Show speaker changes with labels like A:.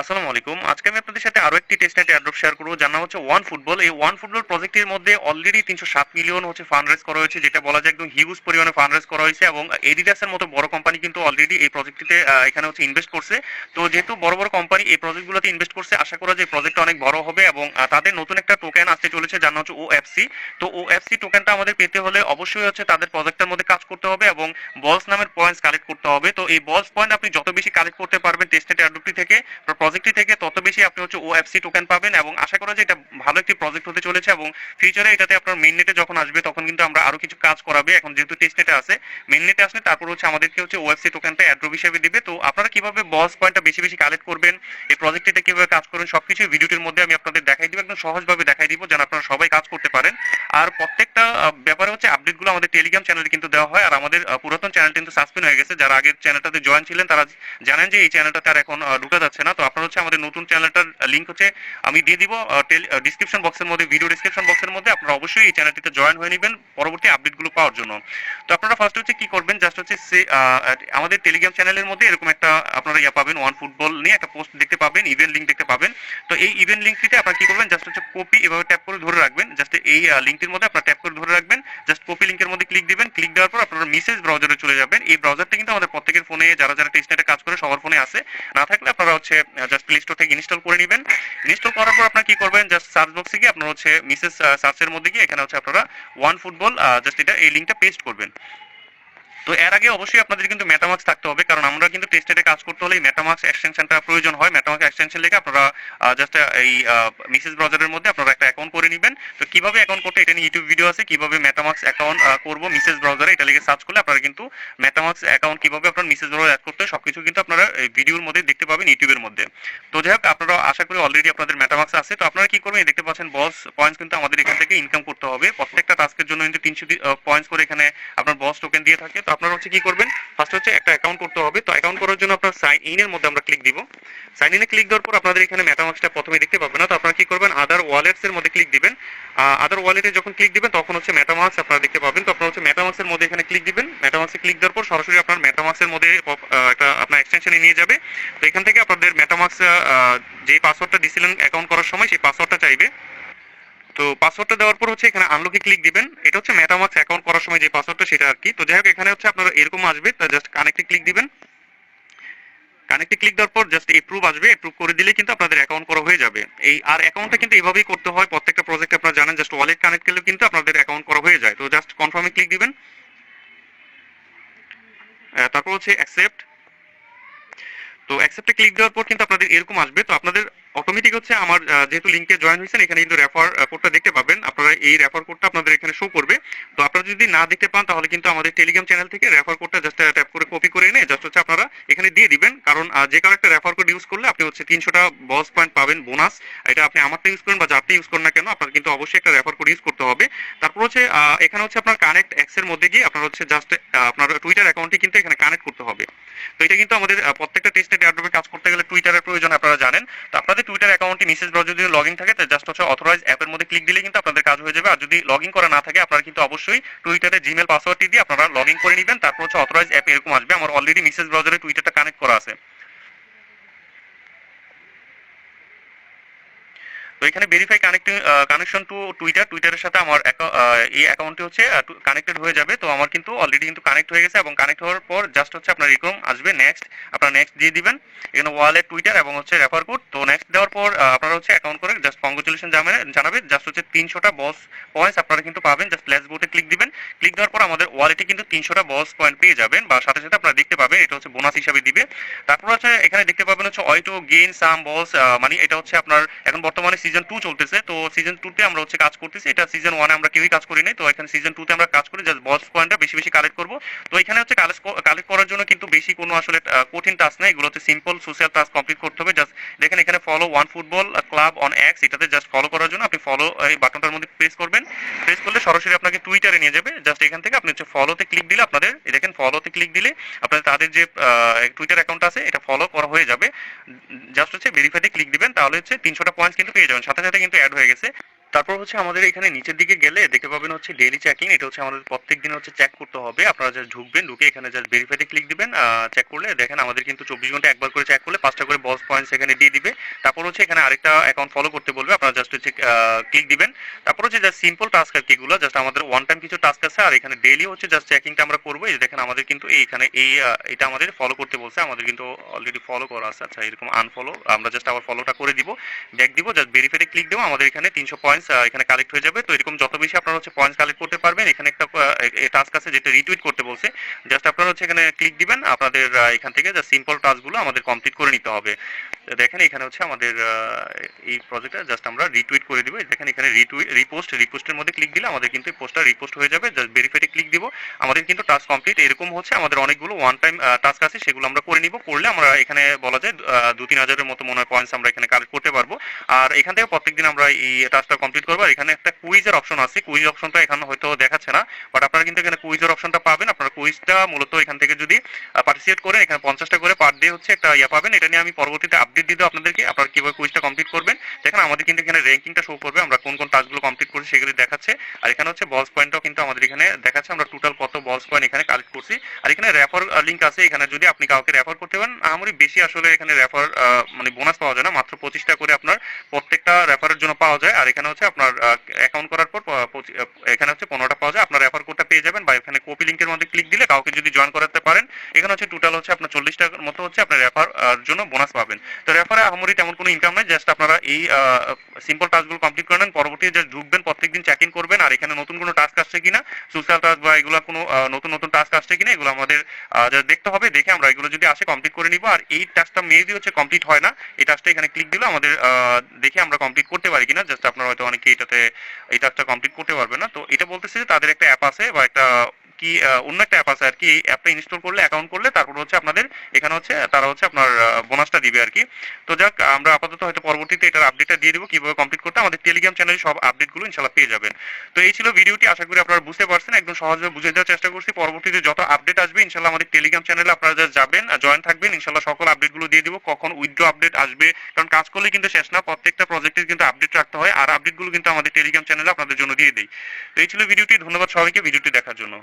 A: আসসালামু আলাইকুম। আজকে আমি আপনাদের সাথে আরো একটি টেস্টনেট এয়ারড্রপ শেয়ার করব, যার নাম হচ্ছে ওয়ান ফুটবল। এই ওয়ান ফুটবল প্রজেক্টের মধ্যে অলরেডি ৩০৭ মিলিয়ন হচ্ছে ফান্ড রেজ করা হয়েছে, যেটা বলা যায় একদম হিউজ পরিমাণে ফান্ড রেজ করা হয়েছে। এবং এডিডাসের মতো বড় কোম্পানি কিন্তু অলরেডি এই প্রজেক্টটিতে এখানে হচ্ছে ইনভেস্ট করছে। তো যেহেতু বড় বড় কোম্পানি এই প্রজেক্টগুলোতে ইনভেস্ট করছে, আশা করা যায় এই প্রজেক্টটা অনেক বড় হবে। এবং তাদের নতুন একটা টোকেন আসতে চলেছে, যার নাম হচ্ছে ওএফসি। তো ওএফসি টোকেনটা আমাদের পেতে হলে অবশ্যই হচ্ছে তাদের প্রজেক্টের মধ্যে কাজ করতে হবে এবং বলস নামের পয়েন্টস কালেক্ট করতে হবে। তো এই বলস পয়েন্ট আপনি যত বেশি কালেক্ট করতে পারবেন টেস্টনেট এয়ারড্রপটি থেকে, প্রজেক্টটি থেকে, তত বেশি আপনি হচ্ছে ওএফসি টোকেন পাবেন। এবং আশা করা যায় এটা ভালো একটি প্রজেক্ট হতে চলেছে এবং ফিউচারে এটাতে আপনার মেইন নেটে যখন আসবে তখন কিন্তু আমরা আরো কিছু কাজ করাবে। এখন যেহেতু টেস্ট নেটে আছে, মেইন নেটে আসলে তারপর হচ্ছে আমাদেরকে হচ্ছে ওএফসি টোকেনটা এয়ারড্রপ হিসেবে দিবে। তো আপনারা কিভাবে বস পয়েন্টটা বেশি বেশি কালেক্ট করবেন, এই প্রজেক্টটিতে কিভাবে কাজ করবেন, সবকিছু ভিডিওটির মধ্যে আমি আপনাদের দেখাই দিব, একদম সহজভাবে দেখাই দিব যেন আপনারা সবাই কাজ করতে পারেন। আর প্রত্যেকটা ব্যাপারে হচ্ছে আপডেটগুলো আমাদের টেলিগ্রাম চ্যানেলে কিন্তু দেওয়া হয়। আর আমাদের পুরাতন চ্যানেল কিন্তু সাসপেন্ড হয়ে গেছে, যারা আগের চ্যানেলটাতে জয়েন ছিলেন তারা জানেন যে এই চ্যানেলটাতে আর এখন ঢুকা যাচ্ছে না। তো আপনারা হচ্ছে আমাদের নতুন চ্যানেলটার লিংক হচ্ছে আমি দিয়ে দিব ডিসক্রিপশন বক্সের মধ্যে, ভিডিও ডিসক্রিপশন বক্সের মধ্যে। আপনারা অবশ্যই এই চ্যানেলটিতে জয়েন হয়ে নেবেন পরবর্তী আপডেটগুলো পাওয়ার জন্য। তো আপনারা ফার্স্ট হচ্ছে কি করবেন, জাস্ট হচ্ছে আমাদের টেলিগ্রাম চ্যানেলের মধ্যে এরকম একটা আপনারা পাবেন, ওয়ান ফুটবল নিয়ে একটা পোস্ট দেখতে পাবেন, ইভেন্ট লিঙ্ক দেখতে পাবেন। তো এই ইভেন্ট লিঙ্কটিতে আপনারা কি করবেন, জাস্ট হচ্ছে কপি এভাবে ট্যাপ করে ধরে রাখবেন। জাস্ট এই লিঙ্কটির মধ্যে আপনারা ট্যাপ করে ধরে রাখবেন, জাস্ট কপি লিঙ্কের মধ্যে ক্লিক দিবেন। ক্লিক দেওয়ার পর আপনারা মেসেজ ব্রাউজারে চলে যাবেন। এই ব্রাউজারটা কিন্তু আমাদের প্রত্যেকের ফোনে, যারা যারা টেস্টনেটে কাজ করে সবার ফোনে আছে। না থাকলে আপনারা হচ্ছে জাস্ট প্লে স্টোর থেকে ইনস্টল করে নেবেন। ইনস্টল করার পর আপনারা কি করবেন, জাস্ট সার্চ বক্সে গিয়ে আপনারা হচ্ছে মিসেস সার্চের মধ্যে গিয়ে এখানে হচ্ছে আপনারা ওয়ান ফুটবল জাস্ট এটা এই লিঙ্কটা পেস্ট করবেন। তো এর আগে অবশ্যই আপনাদের কিন্তু মেটামাক্স থাকতে হবে, কারণ আমরা কিন্তু টেস্টনেটে কাজ করতে হলে মেটামাক্স এক্সটেনশনটা প্রয়োজন হয়। মেটামাক্স এক্সটেনশন লিখে আপনারা জাস্ট এই মেসেজ ব্রাউজারের মধ্যে আপনারা একটা অ্যাকাউন্ট করে নেবেন। তো কিভাবে অ্যাকাউন্ট করতে, এটা নিয়ে ইউটিউব ভিডিও আছে, কিভাবে মেটামাক্স অ্যাকাউন্ট করব মেসেজ ব্রাউজারে, এটা লিখে সার্চ করলে আপনারা কিন্তু মেটামাক্স অ্যাকাউন্ট কিভাবে আপনার মেসেজ ব্রাউজার অ্যাড করতে হয় সবকিছু কিন্তু আপনারা এই ভিডিওর মধ্যে দেখতে পাবেন ইউটিউবের মধ্যে। তো যাই হোক, আপনারা আশা করি অলরেডি আপনাদের মেটামাক্স আছে। তো আপনারা কি করবেন, দেখতে পাচ্ছেন বস পয়েন্টস কিন্তু আমাদের এখান থেকে ইনকাম করতে হবে। প্রত্যেকটা টাস্কের জন্য কিন্তু 300 পয়েন্টস করে এখানে আপনার বস টোকেন দিয়ে থাকে। তো আপনারা হচ্ছে কি করবেন, ফার্স্ট হচ্ছে একটা অ্যাকাউন্ট করতে হবে। তো অ্যাকাউন্ট করার জন্য আপনার সাইন ইন এর মধ্যে আমরা ক্লিক দিব। সাইন ইনে ক্লিক দেওয়ার পর আপনাদের এখানে মেটামাক্সটা প্রথমে দেখতে পাবেন না। তো আপনারা কি করবেন, আদার ওয়ালেটস এর মধ্যে ক্লিক দিবেন। আদার ওয়ালেটে যখন ক্লিক দিবেন তখন হচ্ছে মেটামাক্স আপনারা দেখতে পাবেন। তো আপনারা হচ্ছে মেটামাক্স এর মধ্যে এখানে ক্লিক দিবেন। মেটামাক্সে ক্লিক দেওয়ার পর সরাসরি আপনার মেটামাক্স এর মধ্যে একটা আপনার এক্সটেনশনে নিয়ে যাবে। তো এখান থেকে আপনাদের মেটামাক্স যে পাসওয়ার্ডটা দিছিলেন অ্যাকাউন্ট করার সময় সেই পাসওয়ার্ডটা চাইবে। তো পাসওয়ার্ডটা দেওয়ার পর হচ্ছে এখানে আনলকে ক্লিক দিবেন। এটা হচ্ছে মেটামাক্স অ্যাকাউন্ট করার সময় যে পাসওয়ার্ডটা সেটা আর কি। তো যাই হোক, এখানে হচ্ছে আপনারা এরকম আসবে, তা জাস্ট কানেক্টে ক্লিক দিবেন। কানেক্টে ক্লিক দেওয়ার পর জাস্ট এপ্রুভ আসবে, এপ্রুভ করে দিলে কিন্তু আপনাদের অ্যাকাউন্ট করা হয়ে যাবে। এই আর অ্যাকাউন্টটা কিন্তু এভাবেই করতে হয় প্রত্যেকটা প্রজেক্টে, আপনারা জানেন। জাস্ট ওয়ালেট কানেক্ট করলে কিন্তু আপনাদের অ্যাকাউন্ট করা হয়ে যায়। তো জাস্ট কনফার্মে ক্লিক দিবেন, তারপর হচ্ছে অ্যাকসেপ্ট। তো অ্যাকসেপ্টে ক্লিক দেওয়ার পর কিন্তু আপনাদের এরকম আসবে। তো আপনাদের অটোমেটিক হচ্ছে আমার যেহেতু লিঙ্কে জয়েন হয়েছেন, এখানে কিন্তু রেফার কোডটা দেখতে পাবেন। আপনারা এই রেফার কোডটা আপনাদের এখানে শো করবে। তো আপনারা যদি না দেখতে পান তাহলে কিন্তু আমাদের টেলিগ্রাম চ্যানেল থেকে রেফার কোডটা জাস্ট ট্যাপ করে কপি করে এনে জাস্ট হচ্ছে আপনারা এখানে দিয়ে দিবেন। কারণ যে কারো একটা রেফার কোড ইউজ করলে আপনি হচ্ছে 300টা বস পয়েন্ট পাবেন বোনাস। এটা আপনি আমারটা ইউজ করেন বা যারটা ইউজ করেন না কেন, আপনার কিন্তু অবশ্যই একটা রেফার কোড ইউজ করতে হবে। তারপর হচ্ছে এখানে হচ্ছে আপনার কানেক্ট এক্স এর মধ্যে গিয়ে আপনার হচ্ছে জাস্ট আপনার টুইটার অ্যাকাউন্টটি কিন্তু এখানে কানেক্ট করতে হবে। তো এটা কিন্তু আমাদের প্রত্যেকটা টেস্টে এয়ারড্রপে কাজ করতে গেলে টুইটারের প্রয়োজন, আপনারা জানেন। তো আপনাদের টুইটার অ্যাকাউন্টে মেসেজ ব্রাউজার যদি লগইন থাকে, তো জাস্ট হচ্ছে অথরাইজ অ্যাপের মধ্যে ক্লিক দিলে কিন্তু আপনাদের কাজ হয়ে যাবে। আর যদি লগইন করা না থাকে, আপনারা কিন্তু অবশ্যই টুইটারে জিমেল পাসওয়ার্ডটি দিয়ে আপনারা লগইন করে নেবেন। তারপর হচ্ছে অথরাইজ অ্যাপ এরকম আসবে। আমার অলরেডি মেসেজ ব্রাউজারে টুইটারটা কানেক্ট করা আছে। তো এখানে ভেরিফাই কানেকশন টু টুইটার, টুইটারের সাথে আমার এই অ্যাকাউন্টটি হচ্ছে কানেক্টেড হয়ে যাবে। তো আমার কিন্তু অলরেডি কিন্তু কানেক্ট হয়ে গেছে এবং কানেক্ট হওয়ার পর জাস্ট হচ্ছে আপনার এরকম আসবে নেক্সট, আপনারা নেক্সট দিয়ে দিবেন। এখানে ওয়ালেট, টুইটার এবং হচ্ছে রেফার কোড। তো নেক্সট দেওয়ার পর আপনারা হচ্ছে অ্যাকাউন্ট করে জাস্ট কংগ্রেচুলেশন জানাবে। জাস্ট হচ্ছে 300টা বস পয়েন্টস আপনারা কিন্তু পাবেন। জাস্ট লেটস গোতে ক্লিক দিবেন। ক্লিক দেওয়ার পর আমাদের ওয়ালেটে কিন্তু 300টা বস পয়েন্ট পেয়ে যাবেন, বা সাথে সাথে আপনারা দেখতে পাবেন এটা হচ্ছে বোনাস হিসাবে দিবে। তারপর হচ্ছে এখানে দেখতে পাবেন হচ্ছে ওয়াই টু গেইন সাম বস মানে এটা হচ্ছে আপনার এখন বর্তমানে সিজন 2 চলতেছে। তো সিজন 2 তে আমরা হচ্ছে কাজ করতেছি, এটা সিজন 1 এ আমরা কেউই কাজ করি নাই। তো এখানে সিজন 2 তে আমরা কাজ করি, জাস্ট বস পয়েন্টটা বেশি বেশি কালেক্ট করব। তো এখানে হচ্ছে কালেক্ট করার জন্য কিন্তু বেশি কোনো আসলে কঠিন টাস্ক নেই, এগুলো হচ্ছে সিম্পল সোশ্যাল টাস্ক কমপ্লিট করতে হবে। জাস্ট দেখেন এখানে follow one football club on x, এটাতে জাস্ট ফলো করার জন্য আপনি ফলো এই বাটনটার মধ্যে প্রেস করবেন। প্রেস করলে সরাসরি আপনাকে টুইটারে নিয়ে যাবে। জাস্ট এখান থেকে আপনি হচ্ছে ফলোতে ক্লিক দিলে আপনাদের দেখেন ফলোতে ক্লিক দিলে আপনাদের তাদের যে টুইটার অ্যাকাউন্ট আছে এটা ফলো করা হয়ে যাবে। জাস্ট হচ্ছে ভেরিফাইতে ক্লিক দিবেন, তাহলে হচ্ছে 300টা পয়েন্টস কিন্তু পেয়ে যাবেন, সাথে সাথে কিন্তু অ্যাড হয়ে গেছে। তারপর হচ্ছে আমাদের এখানে নিচের দিকে গেলে দেখতে পাবেন হচ্ছে ডেইলি চেকিং। এটা হচ্ছে আমাদের প্রত্যেক দিন হচ্ছে চেক করতে হবে। আপনারা জাস্ট ঢুকবেন, ঢুকে এখানে জাস্ট ভেরিফাইতে ক্লিক দিবেন। চেক করলে দেখেন আমাদের কিন্তু 24 ঘন্টায় একবার করে চেক করলে 5টা করে বলস পয়েন্টস এখানে দিয়ে দিবে। তারপর হচ্ছে এখানে আরেকটা অ্যাকাউন্ট ফলো করতে বলবে, আপনারা জাস্ট হচ্ছে ক্লিক দিবেন। তারপর হচ্ছে জাস্ট সিম্পল টাস্ক আর কি, এগুলো জাস্ট আমাদের ওয়ান টাইম কিছু টাস্ক আছে। আর এখানে ডেইলি হচ্ছে জাস্ট চেকিংটা আমরা করবো। এই যে দেখেন আমাদের কিন্তু এইখানে এটা আমাদের ফলো করতে বলছে, আমাদের কিন্তু অলরেডি ফলো করা আছে। আচ্ছা, এরকম আনফলো আমরা জাস্ট আবার ফলোটা করে দিব, ব্যাক দিব, জাস্ট ভেরিফাইতে ক্লিক দেবো। আমাদের এখানে 300 পয়েন্টস এখানে কালেক্ট হয়ে যাবে। তো এরকম যত বেশি আপনারা হচ্ছে পয়েন্টস কালেক্ট করতে পারবেন। এখানে একটা টাস্ক আছে যেটা রিটুইট করতে বলছে, জাস্ট আপনারা হচ্ছে এখানে ক্লিক দিবেন। আপনাদের এখান থেকে জাস্ট সিম্পল টাস্কগুলো আমাদের কমপ্লিট করে নিতে হবে। দেখেন এখানে হচ্ছে আমাদের এই প্রজেক্টটা জাস্ট আমরা রিটুইট করে দিব। দেখেন এখানে রিপোস্টের মধ্যে ক্লিক দিলে আমাদের কিন্তু পোস্টটা রিপোস্ট হয়ে যাবে। জাস্ট ভেরিফাইতে ক্লিক দিব, আমাদের কিন্তু টাস্ক কমপ্লিট। এরকম হচ্ছে আমাদের অনেকগুলো ওয়ান টাইম টাস্ক আছে, সেগুলো আমরা করে নিব। করলে আমরা এখানে বলা যায় 2-3 হাজারের মতো মনে হয় পয়েন্টস আমরা এখানে কালেক্ট করতে পারবো। আর এখান থেকে প্রত্যেকদিন আমরা এই টাস্কটা কমপ্লিট করবো। আর এখানে একটা কুইজের অপশন আছে, কুইজ অপশনটা এখানে হয়তো দেখাচ্ছে না, বাট আপনারা কিন্তু এখানে কুইজের অপশনটা পাবেন। আপনারা কুইজটা মূলত এখান থেকে যদি পার্টিসিপেট করেন, এখানে 50টা করে পার ডে হচ্ছে একটা পাবেন। এটা নিয়ে আমি পরবর্তীতে আপডেট দিয়ে দেবো আপনাদেরকে, আপনারা কিভাবে কুইজটা কমপ্লিট করবেন। দেখেন আমাদের কিন্তু এখানে র্যাঙ্কিংটা শো করবে, আমরা কোন কোন টাস্কগুলো কমপ্লিট করছি সেগুলো দেখাচ্ছে। আর এখানে হচ্ছে বলস পয়েন্টটাও কিন্তু আমাদের এখানে দেখাচ্ছে, আমরা টোটাল কত বলস পয়েন্ট এখানে কালেক্ট করছি। আর এখানে রেফার লিংক আছে, এখানে যদি আপনি কাউকে রেফার করতে পারেন, আমারই বেশি আসলে এখানে রেফার মানে বোনাস পাওয়া যায় না, মাত্র 25টা করে আপনার প্রত্যেকটা রেফারের জন্য পাওয়া যায়। আর এখানে হচ্ছে আপনার অ্যাকাউন্ট করার পর এখানে হচ্ছে 15টা পাওয়া যায়। আপনার রেফার কোডটা পেয়ে যাবেন, বা এখানে কপি লিংকের মধ্যে ক্লিক দিলে কাউকে যদি জয়েন করাতে পারেন, এখানে হচ্ছে টোটাল হচ্ছে আপনার 40টার মতো হচ্ছে আপনার রেফার জন্য বোনাস পাবেন। তো রেফারে আহামরি তেমন কোনো ইনকাম নেই, জাস্ট আপনারা এই সিম্পল টাস্কগুলো কমপ্লিট করে নেন। পরবর্তীতে জাস্ট ঢুকবেন, প্রত্যেকদিন চেক ইন করবেন। আর এখানে নতুন কোনো টাস্ক আসছে কিনা, সোশ্যাল টাস্ক বা এগুলো কোনো নতুন নতুন টাস্ক আসছে কিনা, এগুলো আমাদের just দেখতে হবে। দেখে আমরা এগুলো যদি আসে কমপ্লিট করে নিব। আর এই টাস্কটা মেবি হচ্ছে কমপ্লিট হয় না, এই টাস্কটা এখানে ক্লিক দিলে আমাদের দেখে আমরা কমপ্লিট করতে পারি কিনা। জাস্ট আপনারা হয়তো অনেকে এটাতে এই টাস্কটা কমপ্লিট করতে পারবে না। তো এটা বলতেছে যে তাদের একটা অ্যাপ আছে বা একটা কি অন্য একটা অ্যাপ আছে আর কি, অ্যাপটা ইনস্টল করলে অ্যাকাউন্ট করলে তারপর হচ্ছে আপনাদের এখানে হচ্ছে তারা হচ্ছে আপনার বোনাসটা দিবে আর কি। তো যাক, আমরা আপাতত হয়তো পরবর্তীতে এটার আপডেটটা দিয়ে দেবো কিভাবে কমপ্লিট করতে। আমাদের টেলিগ্রাম চ্যানেলে সব আপডেটগুলো ইনশাআল্লাহ পেয়ে যাবেন। তো এই ছিল ভিডিওটি, আশা করি আপনারা বুঝতে পারছেন, একদম সহজভাবে বুঝে দেওয়ার চেষ্টা করছি। পরবর্তীতে যত আপডেট আসবে ইনশাআল্লাহ আমাদের টেলিগ্রাম চ্যানেলে আপনারা যা যাবেন, জয়েন থাকবেন, ইনশাআল্লাহ সকল আপডেটগুলো দিয়ে দিব। কখন উইথড্র আপডেট আসবে, কারণ কাজ করলে কিন্তু শেষ না, প্রত্যেকটা প্রজেক্টের কিন্তু আপডেট রাখতে হয়। আর আপডেটগুলো কিন্তু আমাদের টেলিগ্রাম চ্যানেলে আপনাদের জন্য দিয়ে দেই। তো এই ছিল ভিডিওটি, ধন্যবাদ সবাইকে ভিডিওটি দেখার জন্য।